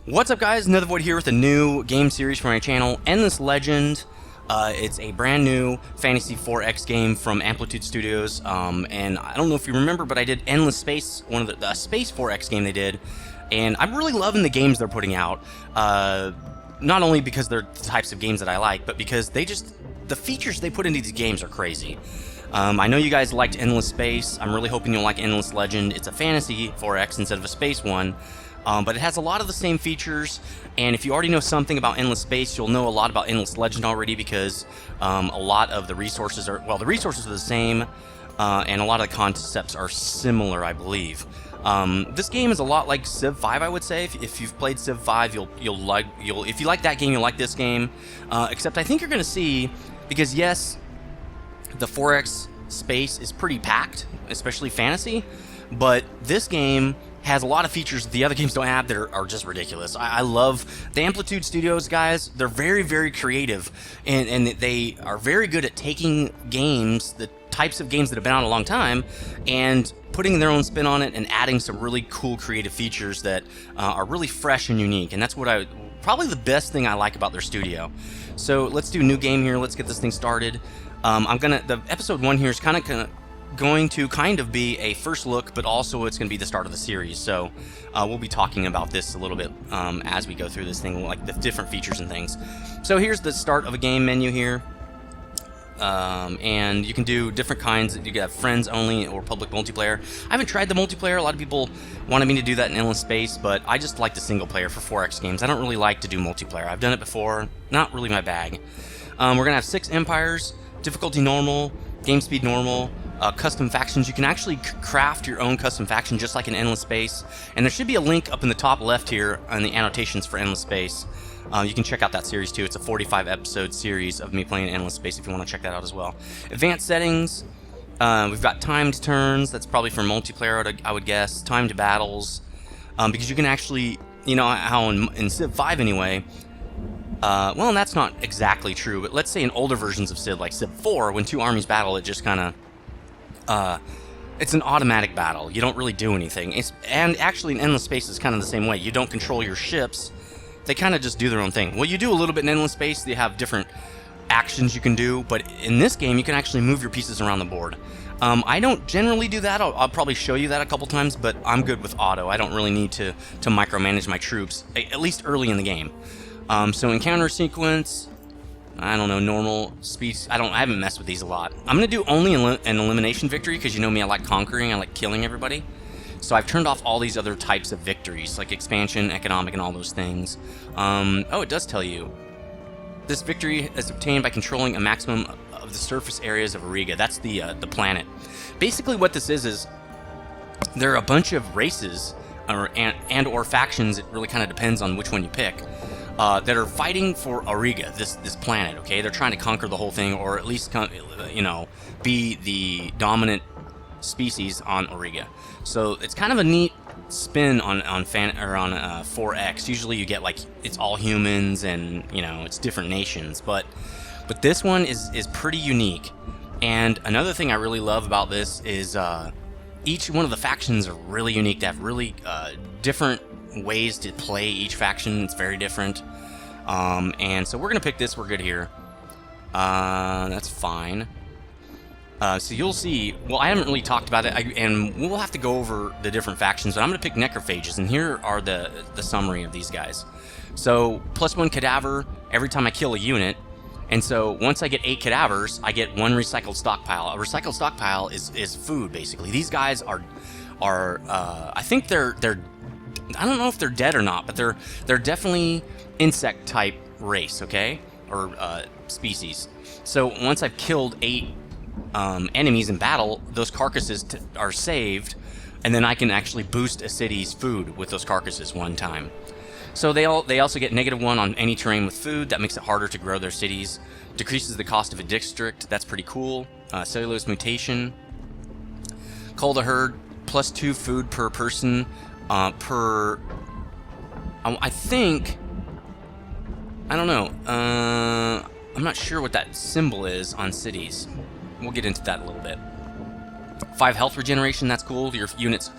What's up, guys? Nethervvoid here with a new game series for my channel, Endless Legend. It's a brand new fantasy 4X game from Amplitude Studios, and I don't know if you remember, but I did Endless Space, one of the Space 4X game they did, and I'm really loving the games they're putting out. Not only because they're the types of games that I like, but because the features they put into these games are crazy. I know you guys liked Endless Space. I'm really hoping you'll like Endless Legend. It's a fantasy 4X instead of a space one. But it has a lot of the same features, and if you already know something about Endless Space, you'll know a lot about Endless Legend already, because a lot of the resources are, well, the resources are the same, and a lot of the concepts are similar, I believe. This game is a lot like Civ 5, I would say. If you've played Civ 5, if you like that game, you'll like this game. Except I think you're going to see, because yes, the 4X space is pretty packed, especially fantasy, but this game has a lot of features the other games don't have that are just ridiculous. I love the Amplitude Studios guys. They're very, very creative, and they are very good at taking games, the types of games that have been out a long time, and putting their own spin on it and adding some really cool creative features that are really fresh and unique. And that's what probably the best thing I like about their studio. So let's do a new game here. Let's get this thing started. The episode 1 here is going to be a first look, but also it's going to be the start of the series. So we'll be talking about this a little bit as we go through this thing, like the different features and things. So here's the start of a game menu here, and you can do different kinds. You can have friends only or public multiplayer. I haven't tried the multiplayer. A lot of people wanted me to do that in Endless Space, but I just like the single player for 4X games. I don't really like to do multiplayer. I've done it before, not really my bag. We're gonna have 6 empires, difficulty normal, game speed normal. Custom factions. You can actually craft your own custom faction just like in Endless Space, and there should be a link up in the top left here on the annotations for Endless Space. You can check out that series too. It's a 45 episode series of me playing Endless Space if you want to check that out as well. Advanced settings, we've got timed turns. That's probably for multiplayer, I would guess. Timed battles, because you can actually, you know how in Civ 5 anyway, well, and that's not exactly true, but let's say in older versions of Civ, like Civ 4, when 2 armies battle, it just kind of it's an automatic battle. You don't really do anything. And actually in Endless Space it's kind of the same way. You don't control your ships. They kind of just do their own thing. Well, you do a little bit in Endless Space. You have different actions you can do, but in this game you can actually move your pieces around the board. I don't generally do that. I'll probably show you that a couple times, but I'm good with auto. I don't really need to micromanage my troops, at least early in the game. So encounter sequence, I don't know, normal, speed. I haven't messed with these a lot. I'm gonna do only an elimination victory, because you know me, I like conquering, I like killing everybody. So I've turned off all these other types of victories, like expansion, economic, and all those things. Oh, it does tell you. This victory is obtained by controlling a maximum of the surface areas of Auriga. That's the planet. Basically what this is there are a bunch of races or factions. It really kind of depends on which one you pick. That are fighting for Auriga, this planet, okay? They're trying to conquer the whole thing, or at least, you know, be the dominant species on Auriga. So it's kind of a neat spin on 4X. Usually you get, like, it's all humans and, you know, it's different nations, but this one is pretty unique. And another thing I really love about this is each one of the factions are really unique. They have really different ways to play each faction. It's very different, and so we're gonna pick this. We're good here. That's fine. So you'll see. Well, I haven't really talked about it, and we'll have to go over the different factions, but I'm gonna pick Necrophages, and here are the summary of these guys. So +1 cadaver every time I kill a unit, and so once I get 8 cadavers, I get 1 recycled stockpile. A recycled stockpile is food, basically. These guys are I think they're I don't know if they're dead or not, but they're definitely insect type race, okay, or species. So once I've killed 8 enemies in battle, those carcasses are saved, and then I can actually boost a city's food with those carcasses one time. So they also get -1 on any terrain with food. That makes it harder to grow their cities. Decreases the cost of a district. That's pretty cool. Cellulose mutation. Cull the herd, +2 food per person. I think, I don't know, I'm not sure what that symbol is on cities. We'll get into that a little bit. 5 health regeneration, that's cool. Your units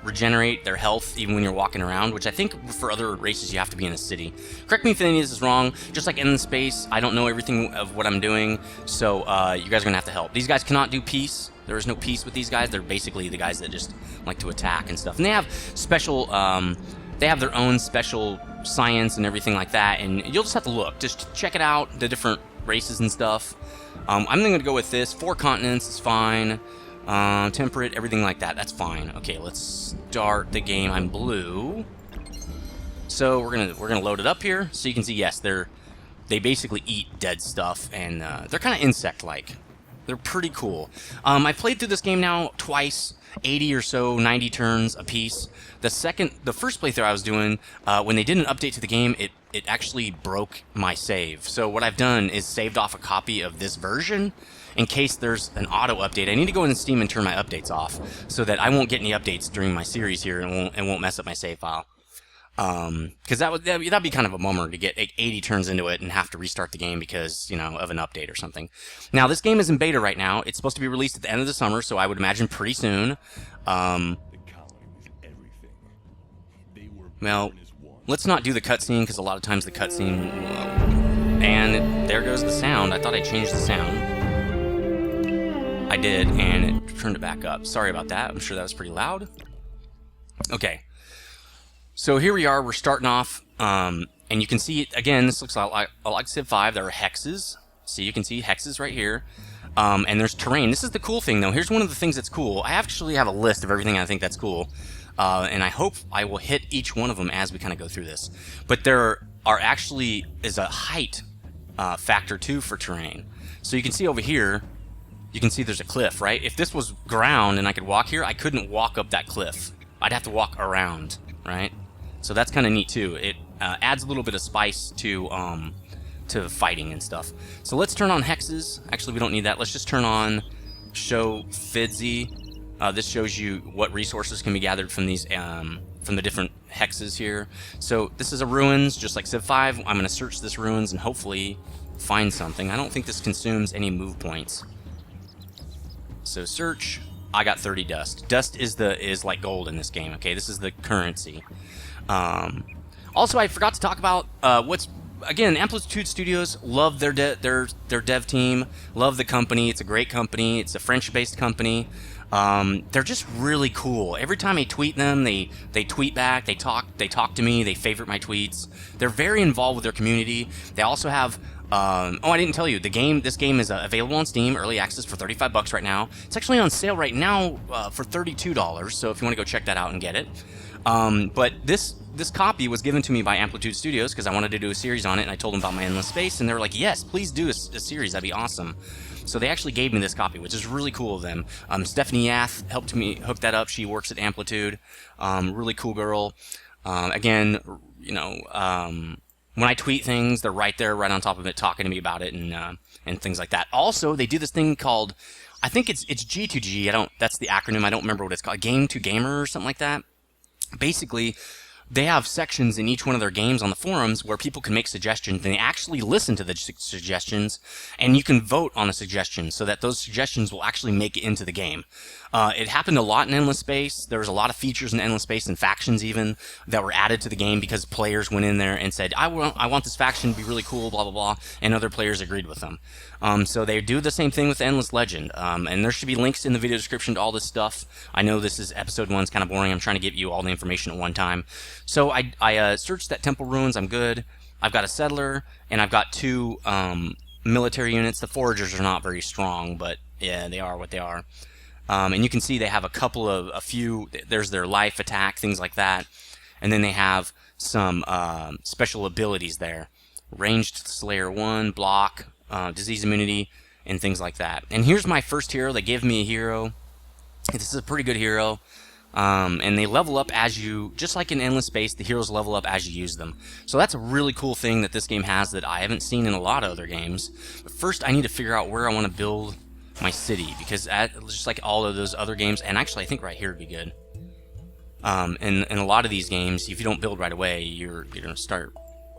regenerate their health even when you're walking around, which I think for other races you have to be in a city. Correct me if any of this is wrong. Just like Endless Space, I don't know everything of what I'm doing, so you guys are going to have to help. These guys cannot do peace. There is no peace with these guys. They're basically the guys that just like to attack and stuff. And they have special, they have their own special science and everything like that, and you'll just have to look. Just check it out, the different races and stuff. I'm going to go with this. 4 continents is fine. Temperate, everything like that. That's fine. Okay, let's start the game. I'm blue. So we're gonna load it up here. So you can see, yes, they basically eat dead stuff, and they're kind of insect-like. They're pretty cool. I played through this game now twice, 80 or so, 90 turns a piece. The first playthrough I was doing, when they did an update to the game, it actually broke my save. So what I've done is saved off a copy of this version in case there's an auto update. I need to go in Steam and turn my updates off so that I won't get any updates during my series here and won't mess up my save file. Because that'd be kind of a bummer to get 80 turns into it and have to restart the game because, you know, of an update or something. Now, this game is in beta right now. It's supposed to be released at the end of the summer, so I would imagine pretty soon. Well, let's not do the cutscene because a lot of times the cutscene... and there goes the sound. I thought I changed the sound. I did, and it turned it back up. Sorry about that. I'm sure that was pretty loud. Okay. So here we are. We're starting off, and you can see, again, this looks a lot like Civ 5. There are hexes. So you can see hexes right here. And there's terrain. This is the cool thing, though. Here's one of the things that's cool. I actually have a list of everything I think that's cool. And I hope I will hit each one of them as we kind of go through this. But there is a height factor, too, for terrain. So you can see over here, you can see there's a cliff, right? If this was ground and I could walk here, I couldn't walk up that cliff. I'd have to walk around, right? So that's kind of neat, too. It adds a little bit of spice to fighting and stuff. So let's turn on hexes. Actually, we don't need that. Let's just turn on show Fidzy. This shows you what resources can be gathered from these from the different hexes here. So this is a ruins, just like Civ 5. I'm going to search this ruins and hopefully find something. I don't think this consumes any move points. So search. I got 30 dust. Dust is like gold in this game. Okay, this is the currency. Also, I forgot to talk about again, Amplitude Studios. Love their dev team. Love the company. It's a great company. It's a French-based company. They're just really cool. Every time I tweet them, they tweet back. They talk to me. They favorite my tweets. They're very involved with their community. They also have. Oh, I didn't tell you. This game is available on Steam, early access for $35 right now. It's actually on sale right now for $32. So if you want to go check that out and get it. But this copy was given to me by Amplitude Studios because I wanted to do a series on it, and I told them about my Endless Space, and they were like, "Yes, please do a series. That'd be awesome." So they actually gave me this copy, which is really cool of them. Stephanie Yath helped me hook that up. She works at Amplitude. Really cool girl. Again, you know, when I tweet things, they're right there, right on top of it, talking to me about it and things like that. Also, they do this thing called, I think it's G2G. That's the acronym. I don't remember what it's called. Game to Gamer or something like that. Basically, they have sections in each one of their games on the forums where people can make suggestions, and they actually listen to the suggestions, and you can vote on a suggestion so that those suggestions will actually make it into the game. It happened a lot in Endless Space. There was a lot of features in Endless Space and factions even that were added to the game because players went in there and said, I want this faction to be really cool, blah, blah, blah, and other players agreed with them. So they do the same thing with Endless Legend, and there should be links in the video description to all this stuff. I know this is episode 1's kind of boring. I'm trying to give you all the information at one time. So I searched that temple ruins. I'm good. I've got a settler, and I've got 2 military units. The foragers are not very strong, but yeah, they are what they are. And you can see they have a few, there's their life attack, things like that. And then they have some special abilities there. Ranged Slayer 1, block, disease immunity, and things like that. And here's my first hero. They gave me a hero. This is a pretty good hero. And they level up as you, just like in Endless Space, the heroes level up as you use them. So that's a really cool thing that this game has that I haven't seen in a lot of other games. But first I need to figure out where I want to build my city, because just like all of those other games, and actually I think right here would be good. In a lot of these games, if you don't build right away, you're going to start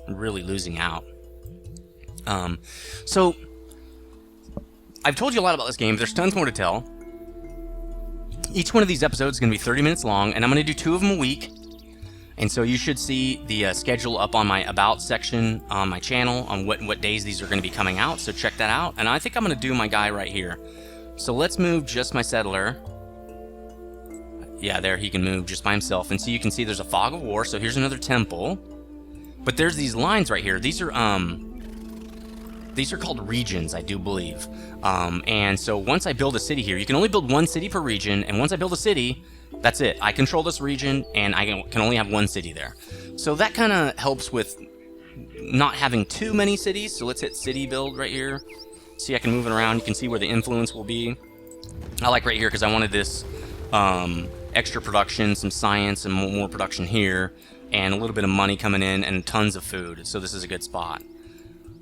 really losing out. So I've told you a lot about this game, but there's tons more to tell. Each one of these episodes is going to be 30 minutes long, and I'm going to do 2 of them a week. And so you should see the schedule up on my About section on my channel on what days these are going to be coming out, so check that out. And I think I'm going to do my guy right here. So let's move just my settler. Yeah, there he can move just by himself. And so you can see there's a fog of war, so here's another temple. But there's these lines right here. These are called regions, I do believe. And so once I build a city here, you can only build 1 city per region, and once I build a city, that's it. I control this region, and I can only have 1 city there. So that kind of helps with not having too many cities. So let's hit city build right here. See, I can move it around. You can see where the influence will be. I like right here because I wanted this extra production, some science, and more production here, and a little bit of money coming in, and tons of food. So this is a good spot.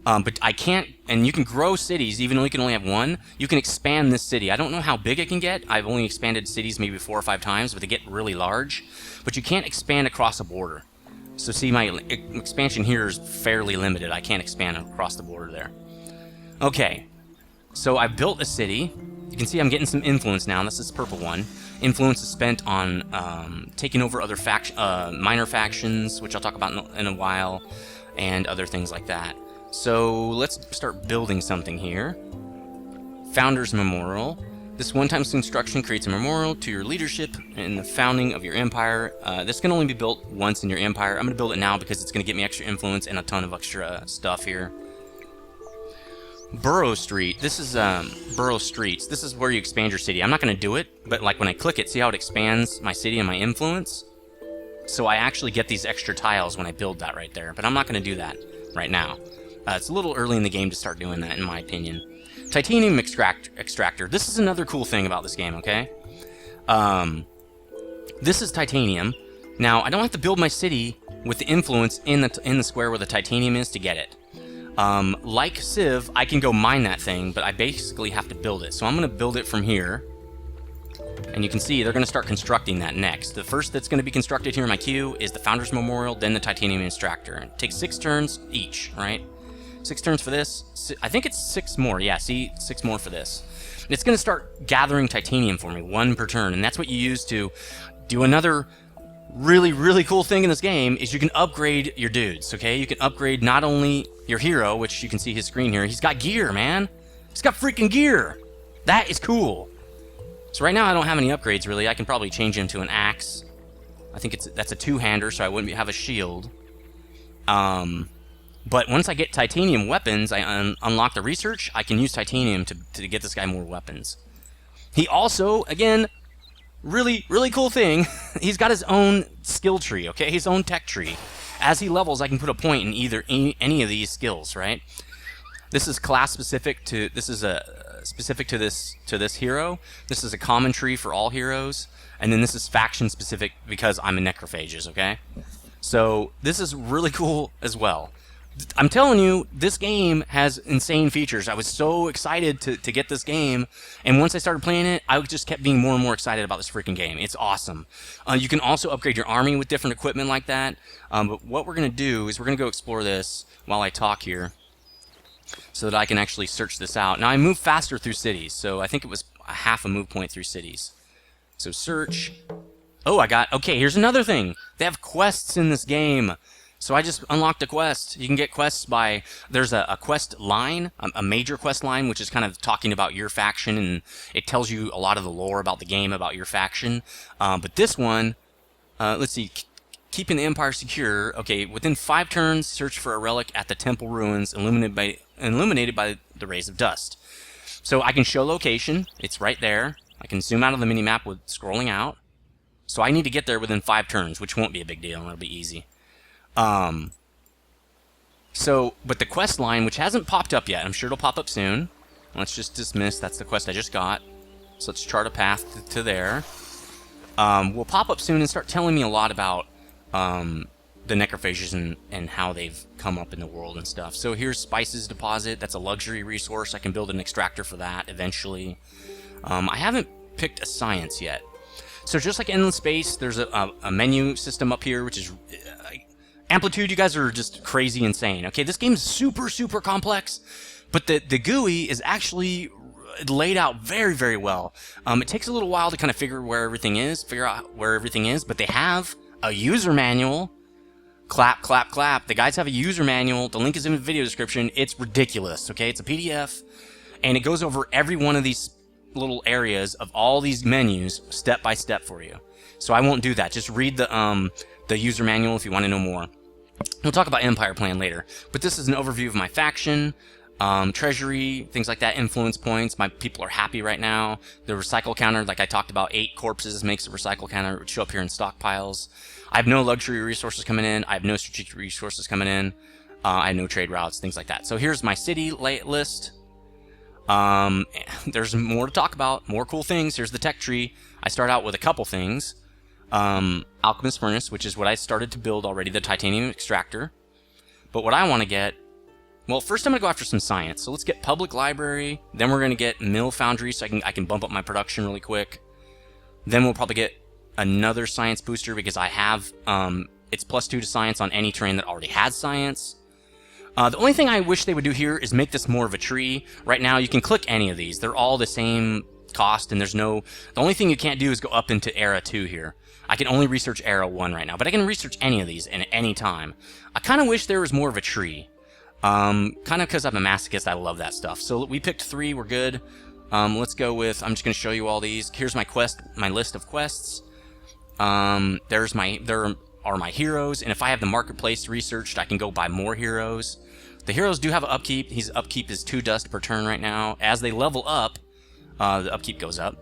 But I can't, and you can grow cities even though you can only have 1. You can expand this city. I don't know how big it can get. I've only expanded cities maybe 4 or 5 times, but they get really large. But you can't expand across a border. So see, my expansion here is fairly limited. I can't expand across the border there. Okay, so I built a city. You can see I'm getting some influence now. This is the purple one. Influence is spent on taking over other minor factions, which I'll talk about in a while, and other things like that. So let's start building something here. Founders Memorial. This one-time construction creates a memorial to your leadership in the founding of your empire. This can only be built once in your empire. I'm going to build it now because it's going to get me extra influence and a ton of extra stuff here. Borough Street. This is Borough Streets. This is where you expand your city. I'm not going to do it, but like when I click it, see how it expands my city and my influence? So I actually get these extra tiles when I build that right there, but I'm not going to do that right now. It's a little early in the game to start doing that, in my opinion. Titanium extractor. This is another cool thing about this game, okay? This is titanium. Now, I don't have to build my city with the influence in the square where the titanium is to get it. Like Civ, I can go mine that thing, but I basically have to build it. So I'm going to build it from here. And you can see they're going to start constructing that next. The first that's going to be constructed here in my queue is the Founders Memorial, then the Titanium Extractor. It takes 6 turns each, right? 6 turns for this. I think it's 6 more. Yeah, see? 6 more for this. It's going to start gathering titanium for me, 1 per turn. And that's what you use to do another really, really cool thing in this game is you can upgrade your dudes, okay? You can upgrade not only your hero, which you can see his screen here. He's got gear, man. He's got freaking gear. That is cool. So right now I don't have any upgrades, really. I can probably change him to an axe. I think that's a 2-hander, so I wouldn't have a shield. But once I get titanium weapons, I unlock the research. I can use titanium to get this guy more weapons. He also, again, really, really cool thing, he's got his own skill tree, okay? His own tech tree. As he levels, I can put a point in any of these skills, right? This is class specific to, this is specific to this hero. This is a common tree for all heroes. And then this is faction specific because I'm a Necrophages, okay? So this is really cool as well. I'm telling you, this game has insane features. I was so excited to get this game, and once I started playing it, I just kept being more and more excited about this freaking game. It's awesome. You can also upgrade your army with different equipment like that, but what we're going to do is we're going to go explore this while I talk here so that I can actually search this out. Now, I move faster through cities, so I think it was a half a move point through cities. So search. Oh, okay, here's another thing. They have quests in this game. So I just unlocked a quest. You can get quests by, there's a quest line, a major quest line, which is kind of talking about your faction, and it tells you a lot of the lore about the game, about your faction. But this one, let's see, keeping the Empire secure. Okay, within 5 turns, search for a relic at the temple ruins illuminated by the rays of dust. So I can show location. It's right there. I can zoom out of the minimap with scrolling out. So I need to get there within 5 turns, which won't be a big deal. It'll be easy. But the quest line, which hasn't popped up yet, I'm sure it'll pop up soon. Let's just dismiss, that's the quest I just got. So let's chart a path to there. Will pop up soon and start telling me a lot about the Necrophages and how they've come up in the world and stuff. So here's Spices Deposit, that's a luxury resource. I can build an extractor for that eventually. I haven't picked a science yet. So just like Endless Space, there's a menu system up here, which is... Amplitude, you guys are just crazy insane. Okay, this game is super, super complex, but the GUI is actually laid out very, very well. It takes a little while to kind of figure out where everything is, but they have a user manual. Clap, clap, clap. The guys have a user manual. The link is in the video description. It's ridiculous, okay? It's a PDF, and it goes over every one of these little areas of all these menus step by step for you. So I won't do that. Just read the user manual if you want to know more. We'll talk about Empire Plan later, but this is an overview of my faction, treasury, things like that, influence points. My people are happy right now. The recycle counter, like I talked about, 8 corpses makes a recycle counter. It would show up here in stockpiles. I have no luxury resources coming in. I have no strategic resources coming in. I have no trade routes, things like that. So here's my city list. There's more to talk about, more cool things. Here's the tech tree. I start out with a couple things. Alchemist Furnace, which is what I started to build already, the titanium extractor. But what I want to get, well, first I'm going to go after some science. So let's get public library. Then we're going to get mill foundry so I can bump up my production really quick. Then we'll probably get another science booster because I have, it's +2 to science on any terrain that already has science. The only thing I wish they would do here is make this more of a tree. Right now you can click any of these. They're all the same cost, and the only thing you can't do is go up into era 2 here. I can only research era 1 right now, but I can research any of these at any time. I kind of wish there was more of a tree. Kind of because I'm a masochist, I love that stuff. So we picked 3, we're good. Let's go with, I'm just going to show you all these. Here's my list of quests. There are my heroes, and if I have the marketplace researched, I can go buy more heroes. The heroes do have an upkeep. His upkeep is 2 dust per turn right now. As they level up, the upkeep goes up.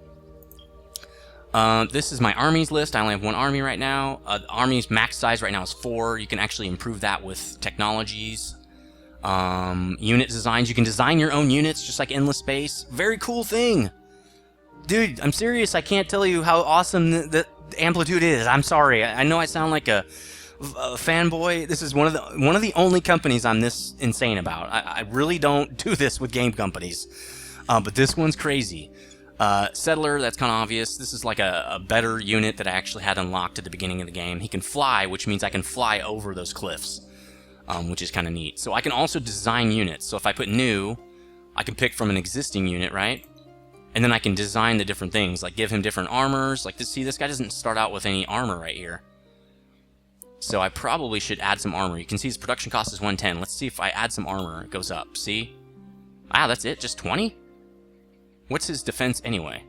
This is my armies list. I only have 1 army right now. The army's max size right now is 4. You can actually improve that with technologies. Unit designs. You can design your own units just like Endless Space. Very cool thing. Dude, I'm serious. I can't tell you how awesome the Amplitude is. I'm sorry. I know I sound like a fanboy. This is one of the only companies I'm this insane about. I really don't do this with game companies. But this one's crazy. Settler, that's kind of obvious. This is like a better unit that I actually had unlocked at the beginning of the game. He can fly, which means I can fly over those cliffs, which is kind of neat. So I can also design units. So if I put new, I can pick from an existing unit, right? And then I can design the different things, like give him different armors. Like, see, this guy doesn't start out with any armor right here. So I probably should add some armor. You can see his production cost is 110. Let's see if I add some armor, it goes up. See? Ah, that's it? Just 20? What's his defense anyway?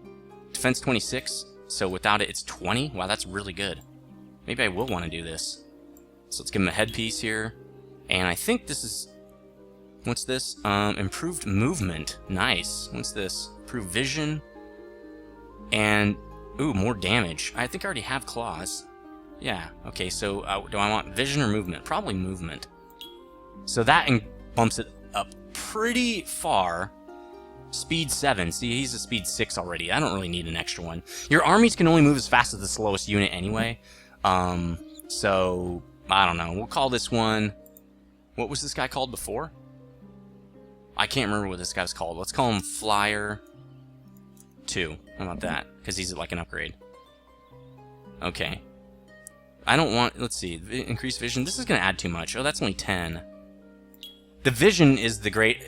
Defense 26, so without it, it's 20? Wow, that's really good. Maybe I will want to do this. So let's give him a headpiece here. And I think this is... What's this? Improved movement. Nice. What's this? Improved vision. And... Ooh, more damage. I think I already have claws. Yeah, okay, so do I want vision or movement? Probably movement. So that bumps it up pretty far. Speed 7. See, he's a speed 6 already. I don't really need an extra one. Your armies can only move as fast as the slowest unit anyway. So, I don't know. We'll call this one... What was this guy called before? I can't remember what this guy was called. Let's call him Flyer 2. How about that? Because he's like an upgrade. Okay. I don't want... Let's see. Increased vision. This is going to add too much. Oh, that's only 10. The vision is the great...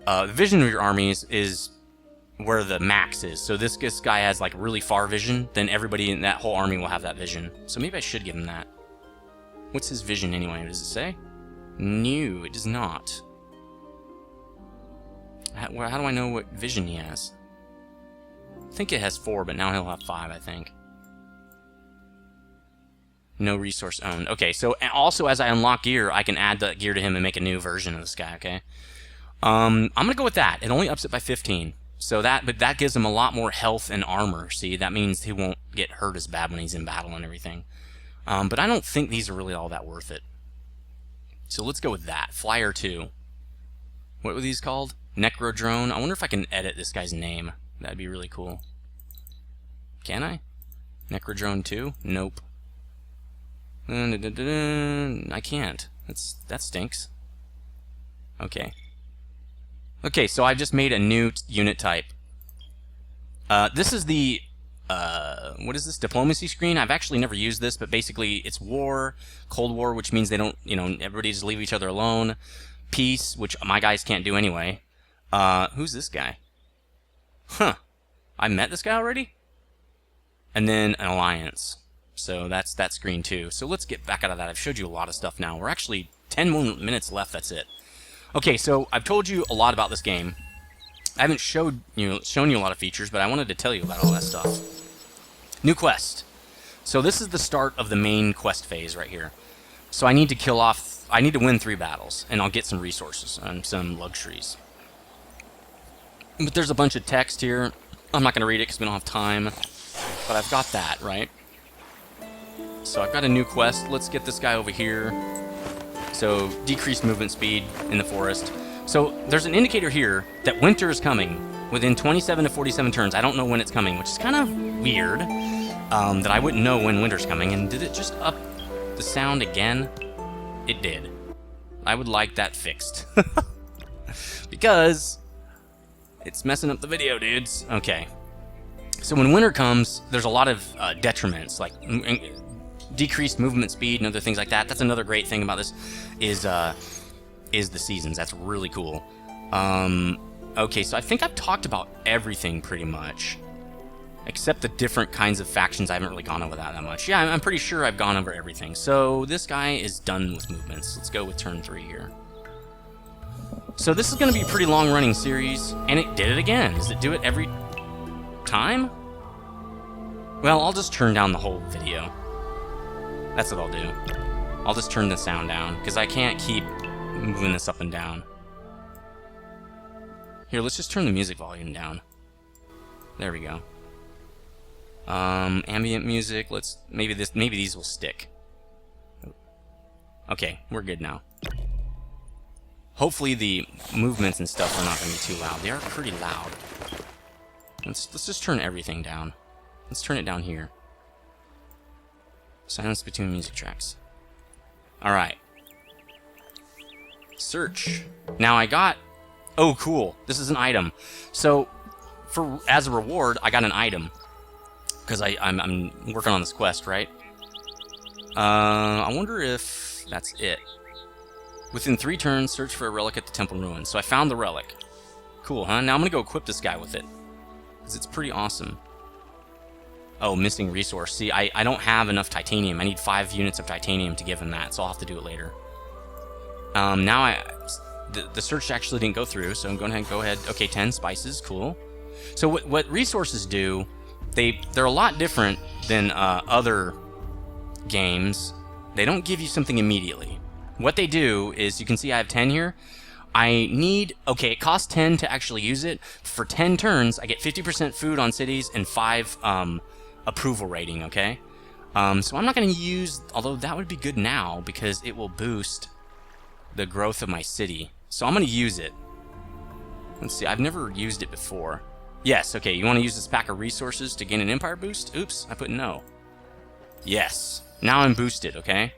the vision of your armies is where the max is. So this guy has like really far vision, then everybody in that whole army will have that vision. So maybe I should give him that. What's his vision anyway? Does it say? New. It does not. How do I know what vision he has? I think it has 4, but now he'll have 5, I think. No resource owned. Okay, so also as I unlock gear, I can add that gear to him and make a new version of this guy, okay? I'm gonna go with that. It only ups it by 15. So but that gives him a lot more health and armor. See, that means he won't get hurt as bad when he's in battle and everything. But I don't think these are really all that worth it. So let's go with that. Flyer 2. What were these called? Necrodrone. I wonder if I can edit this guy's name. That'd be really cool. Can I? Necrodrone 2? Nope. I can't. That stinks. Okay. Okay, so I've just made a new unit type. This is the, what is this, diplomacy screen? I've actually never used this, but basically it's war, Cold War, which means they don't, everybody just leave each other alone. Peace, which my guys can't do anyway. Who's this guy? Huh. I met this guy already? And then an alliance. So that's that screen too. So let's get back out of that. I've showed you a lot of stuff now. We're actually 10 more minutes left. That's it. Okay, so I've told you a lot about this game. I haven't shown you a lot of features, but I wanted to tell you about all that stuff. New quest. So this is the start of the main quest phase right here. So I need to win 3 battles, and I'll get some resources and some luxuries. But there's a bunch of text here. I'm not going to read it because we don't have time. But I've got that, right? So I've got a new quest. Let's get this guy over here. So decreased movement speed in the forest. So there's an indicator here that winter is coming within 27 to 47 turns. I don't know when it's coming, which is kind of weird that I wouldn't know when winter's coming. And did it just up the sound again? It did. I would like that fixed. Because it's messing up the video, dudes. Okay. So when winter comes, there's a lot of detriments, like decreased movement speed and other things like that. That's another great thing about this is the seasons. That's really cool. Okay, so I think I've talked about everything pretty much, except the different kinds of factions. I haven't really gone over that much. Yeah, I'm pretty sure I've gone over everything. So this guy is done with movements. Let's go with turn 3 here. So this is going to be a pretty long-running series, and it did it again. Does it do it every time? Well, I'll just turn down the whole video. That's what I'll do. I'll just turn the sound down, because I can't keep moving this up and down. Here, let's just turn the music volume down. There we go. Ambient music, maybe these will stick. Okay, we're good now. Hopefully the movements and stuff are not going to be too loud. They are pretty loud. Let's just turn everything down. Let's turn it down here. Silence between music tracks. Alright. Search. Now I got... Oh, cool. This is an item. So, as a reward, I got an item. Because I'm working on this quest, right? I wonder if that's it. Within 3 turns, search for a relic at the temple ruins. So I found the relic. Cool, huh? Now I'm going to go equip this guy with it. Because it's pretty awesome. Oh, missing resource. See, I don't have enough titanium. I need 5 units of titanium to give him that, so I'll have to do it later. Now the search actually didn't go through, so I'm going to go ahead. Okay, 10 spices, cool. So what resources do, they're a lot different than other games. They don't give you something immediately. What they do is, you can see I have 10 here. I need, okay, it costs 10 to actually use it. For 10 turns, I get 50% food on cities and 5 approval rating, okay? So I'm not going to use, although that would be good now, because it will boost the growth of my city. So I'm going to use it. Let's see, I've never used it before. Yes, okay, you want to use this pack of resources to gain an empire boost? Oops, I put no. Yes, now I'm boosted, okay?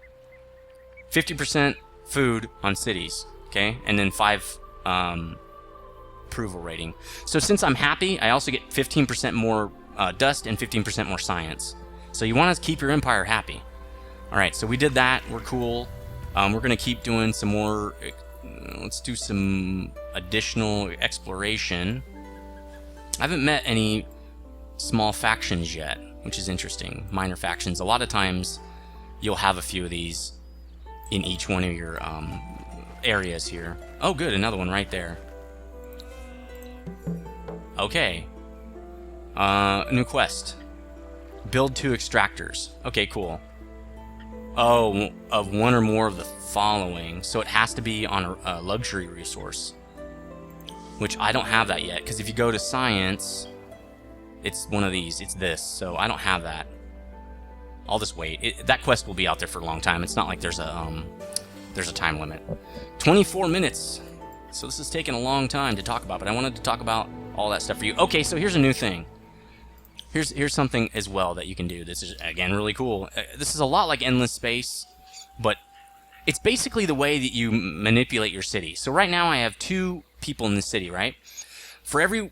50% food on cities, okay? And then 5 approval rating. So since I'm happy, I also get 15% more dust and 15% more science. So you want to keep your empire happy. Alright, so we did that. We're cool. We're going to keep doing some more... Let's do some additional exploration. I haven't met any small factions yet, which is interesting. Minor factions. A lot of times, you'll have a few of these in each one of your areas here. Oh, good, another one right there. Okay. New quest. Build 2 extractors. Okay, cool. Oh, of one or more of the following. So it has to be on a luxury resource. Which I don't have that yet, because if you go to science, it's one of these. It's this, so I don't have that. I'll just wait. That quest will be out there for a long time. It's not like there's a time limit. 24 minutes. So this is taking a long time to talk about, but I wanted to talk about all that stuff for you. Okay, so here's a new thing. Here's something as well that you can do. This is, again, really cool. This is a lot like Endless Space, but it's basically the way that you manipulate your city. So right now I have 2 people in the city, right?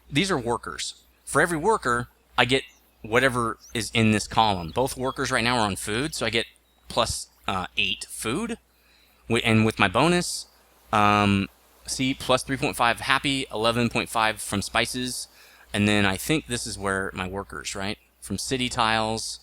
These are workers. For every worker, I get whatever is in this column. Both workers right now are on food, so I get plus 8 food. And with my bonus, see, plus 3.5 happy, 11.5 from spices, And then I think this is where my workers, right? From city tiles.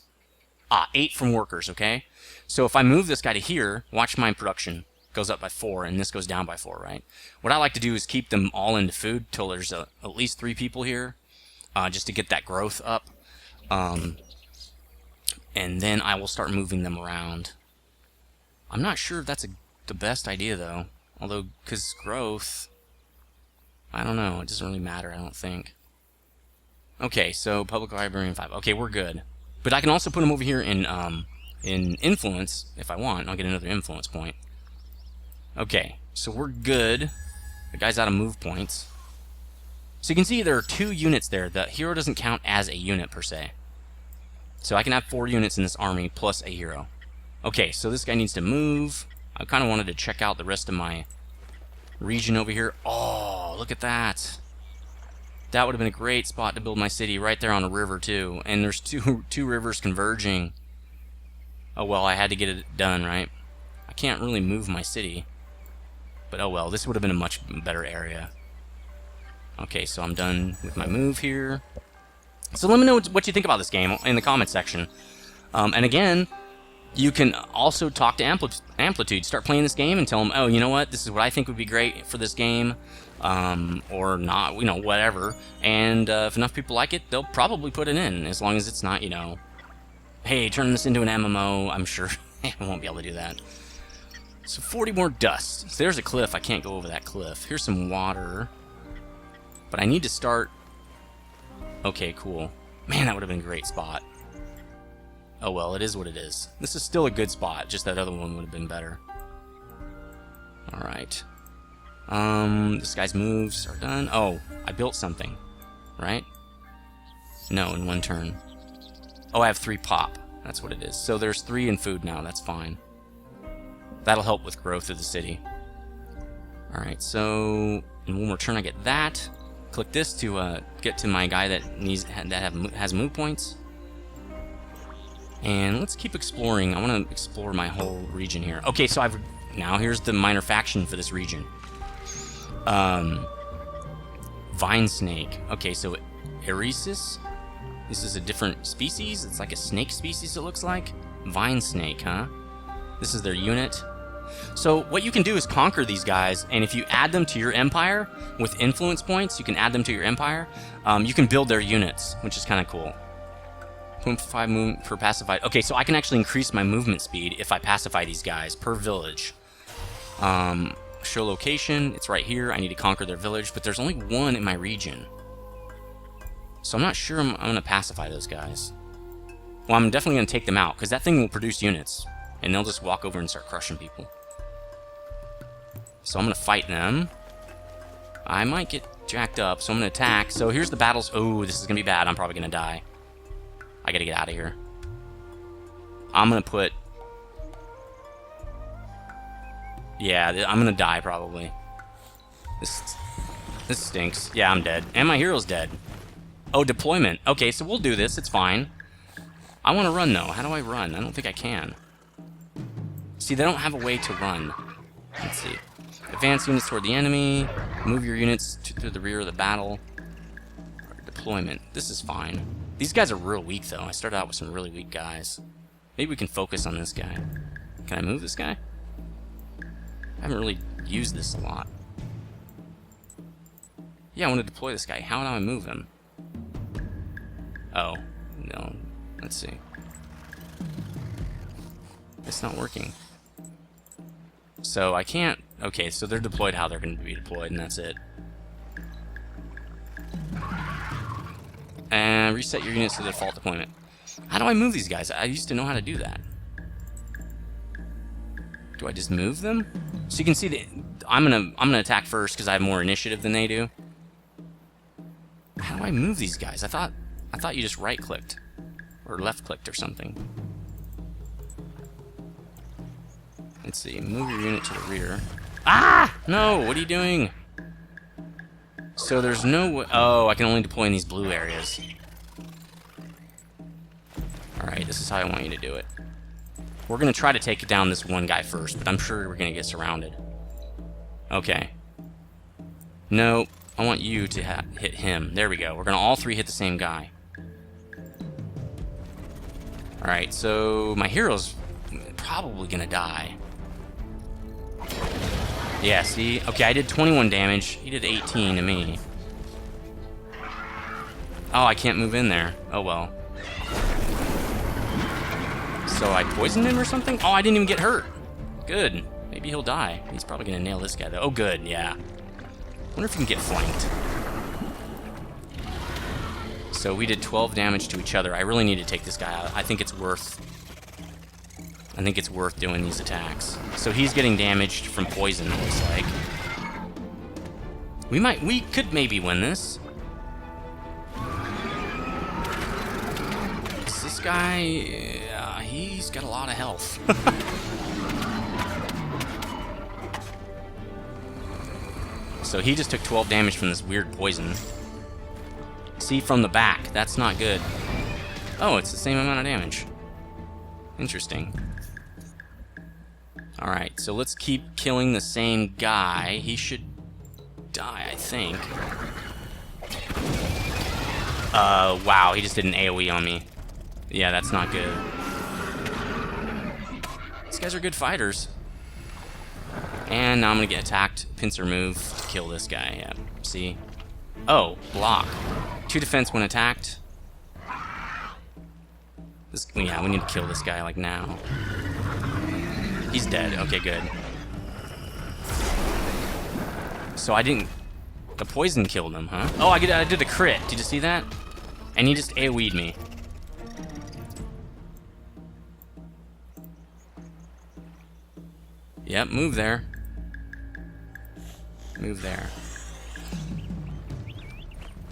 8 from workers, okay? So if I move this guy to here, watch my production goes up by 4, and this goes down by 4, right? What I like to do is keep them all into food till there's at least 3 people here, just to get that growth up. And then I will start moving them around. I'm not sure if that's the best idea, though. Although, because growth, I don't know. It doesn't really matter, I don't think. Okay, so public library in 5. Okay, we're good. But I can also put them over here in influence if I want. I'll get another influence point. Okay, so we're good. The guy's out of move points. So you can see there are 2 units there. The hero doesn't count as a unit per se. So I can have 4 units in this army plus a hero. Okay, so this guy needs to move. I kind of wanted to check out the rest of my region over here. Oh, look at that. That would have been a great spot to build my city right there on a river too. And there's two rivers converging. Oh well, I had to get it done, right? I can't really move my city. But oh well, this would have been a much better area. Okay, so I'm done with my move here. So let me know what you think about this game in the comments section. And again, you can also talk to Amplitude. Start playing this game and tell them, oh, you know what? This is what I think would be great for this game. Or not, you know, whatever. And if enough people like it, they'll probably put it in. As long as it's not, you know, hey, turn this into an MMO. I'm sure I won't be able to do that. So 40 more dust. So there's a cliff. I can't go over that cliff. Here's some water. But I need to start... Okay, cool. Man, that would have been a great spot. Oh well, it is what it is. This is still a good spot, just that other one would have been better. Alright. This guy's moves are done. Oh, I built something. Right? No, in 1 turn. Oh, I have 3 pop. That's what it is. So there's 3 in food now, that's fine. That'll help with growth of the city. Alright, so in 1 more turn I get that. Click this to get to my guy that has move points. And let's keep exploring. I want to explore my whole region here. Okay, so now here's the minor faction for this region. Vine snake. Okay, so Eresis. This is a different species. It's like a snake species, it looks like. Vine snake, huh? This is their unit. So what you can do is conquer these guys, and if you add them to your empire with influence points, you can add them to your empire. You can build their units, which is kind of cool. 0.5 movement per pacified. Okay, so I can actually increase my movement speed if I pacify these guys per village. Show location. It's right here. I need to conquer their village, but there's only 1 in my region. So I'm not sure I'm going to pacify those guys. Well, I'm definitely going to take them out, because that thing will produce units, and they'll just walk over and start crushing people. So I'm going to fight them. I might get jacked up, so I'm going to attack. So here's the battles. Oh, this is going to be bad. I'm probably going to die. I gotta get out of here. I'm gonna put... Yeah, I'm gonna die probably. This stinks. Yeah, I'm dead. And my hero's dead. Oh, deployment. Okay, so we'll do this. It's fine. I want to run, though. How do I run? I don't think I can. See, they don't have a way to run. Let's see. Advance units toward the enemy. Move your units through the rear of the battle. Deployment. This is fine. These guys are real weak, though. I started out with some really weak guys. Maybe we can focus on this guy. Can I move this guy? I haven't really used this a lot. Yeah, I want to deploy this guy. How do I move him? Oh, no. Let's see. It's not working. So I can't... Okay, so they're deployed how they're going to be deployed, and that's it. And reset your units to the default deployment. How do I move these guys? I used to know how to do that. Do I just move them? So you can see that I'm gonna attack first because I have more initiative than they do. How do I move these guys? I thought you just right-clicked or left-clicked or something. Let's see. Move your unit to the rear. Ah! No! What are you doing? So there's no way... Oh, I can only deploy in these blue areas. Alright, this is how I want you to do it. We're going to try to take down this one guy first, but I'm sure we're going to get surrounded. Okay. Nope. I want you to hit him. There we go. We're going to all three hit the same guy. Alright, so my hero's probably going to die. Yeah, see? Okay, I did 21 damage. He did 18 to me. Oh, I can't move in there. Oh, well. So I poisoned him or something? Oh, I didn't even get hurt. Good. Maybe he'll die. He's probably going to nail this guy, though. Oh, good, yeah. Wonder if we can get flanked. So we did 12 damage to each other. I really need to take this guy out. I think it's worth doing these attacks. So he's getting damaged from poison, it looks like. We could maybe win this. This guy, he's got a lot of health. So he just took 12 damage from this weird poison. See, from the back. That's not good. Oh, it's the same amount of damage. Interesting. Alright, so let's keep killing the same guy. He should die, I think. Wow, he just did an AoE on me. Yeah, that's not good. These guys are good fighters. And now I'm gonna get attacked. Pincer move to kill this guy. Yeah, see? Oh, block. 2 defense when attacked. Yeah, we need to kill this guy, like, now. He's dead. Okay, good. So I didn't... The poison killed him, huh? Oh, I did a crit. Did you see that? And he just AoE'd me. Yep, move there. Move there.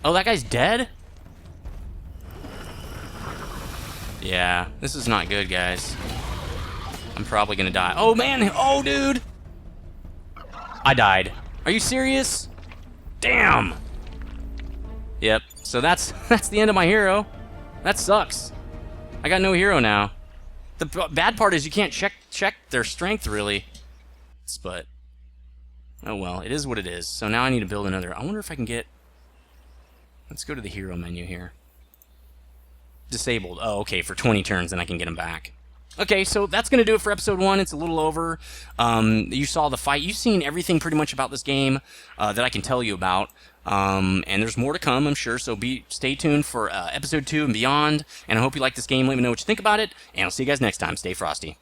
Oh, that guy's dead? Yeah, this is not good, guys. I'm probably gonna die. Oh, man! Oh, dude! I died. Are you serious? Damn! Yep, so that's the end of my hero. That sucks. I got no hero now. The bad part is you can't check their strength, really. But, oh well, it is what it is. So now I need to build another. I wonder if I can get... Let's go to the hero menu here. Disabled. Oh, okay, for 20 turns, then I can get him back. Okay, so that's going to do it for episode 1. It's a little over. You saw the fight. You've seen everything pretty much about this game that I can tell you about. And there's more to come, I'm sure, so stay tuned for episode 2 and beyond. And I hope you like this game. Let me know what you think about it, and I'll see you guys next time. Stay frosty.